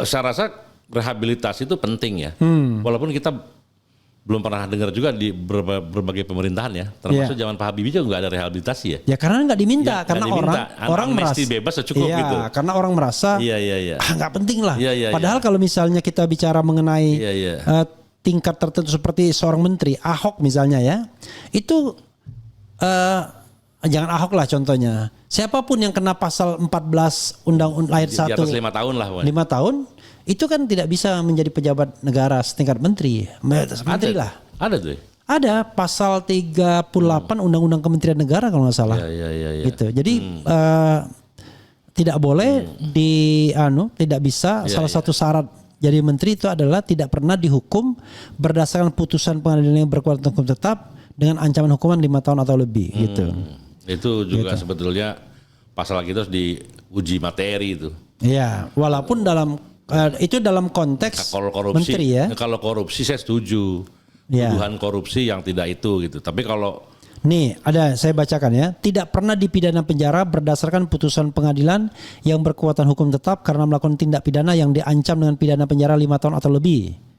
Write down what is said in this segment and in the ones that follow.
Saya rasa rehabilitasi itu penting ya. Walaupun kita belum pernah dengar juga di berbagai pemerintahan ya, termasuk zaman Pak Habibie juga nggak ada rehabilitasi ya. Ya karena nggak diminta, Ya, karena nggak diminta. orang merasa bebas cukup iya, gitu. karena orang merasa nggak penting lah. Padahal kalau misalnya kita bicara mengenai tingkat tertentu seperti seorang menteri, Ahok misalnya ya, itu jangan Ahok lah contohnya. Siapapun yang kena pasal 14 Undang-Undang ayat 1 di atas 5 tahun lah. 5 tahun itu kan tidak bisa menjadi pejabat negara setingkat menteri. Menteri lah. Ada tuh. Ada pasal 38 Undang-Undang Kementerian Negara kalau nggak salah. Gitu. Jadi tidak boleh tidak bisa salah satu syarat jadi menteri itu adalah tidak pernah dihukum berdasarkan putusan pengadilan yang berkekuatan hukum tetap dengan ancaman hukuman 5 tahun atau lebih gitu. Itu juga sebetulnya pasal kita harus diuji materi itu. Iya, walaupun itu dalam konteks kalau korupsi, menteri ya. Kalau korupsi saya setuju. Tuduhan korupsi yang tidak itu gitu. Tapi kalau nih saya bacakan ya. Tidak pernah dipidana penjara berdasarkan putusan pengadilan yang berkekuatan hukum tetap karena melakukan tindak pidana yang diancam dengan pidana penjara 5 tahun atau lebih.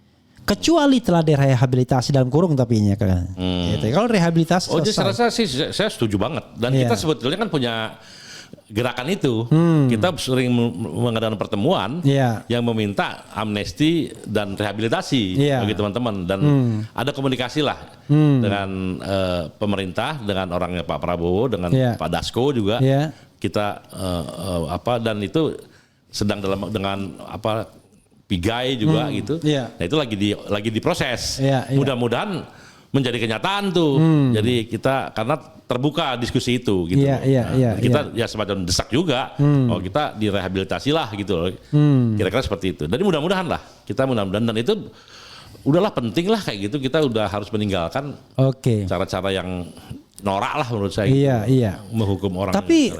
Kecuali telah direhabilitasi dalam kurung tapi ini kan. Gitu. Kalau rehabilitasi jadi saya rasa sih saya setuju banget. Dan kita sebetulnya kan punya gerakan itu. Kita sering mengadakan pertemuan yang meminta amnesti dan rehabilitasi bagi teman-teman. Dan ada komunikasi lah dengan pemerintah, dengan orangnya Pak Prabowo, dengan Pak Dasko juga. Kita dan itu sedang dengan Pigai juga gitu. Nah itu lagi diproses. Mudah-mudahan menjadi kenyataan tuh. Jadi kita karena terbuka diskusi itu gitu. Kita ya semacam desak juga. Kita direhabilitasi lah gitu loh. Kira-kira seperti itu. Jadi mudah-mudahan lah kita dan itu udahlah penting lah kayak gitu. Kita udah harus meninggalkan cara-cara yang norak lah menurut saya. Menghukum orang. Tapi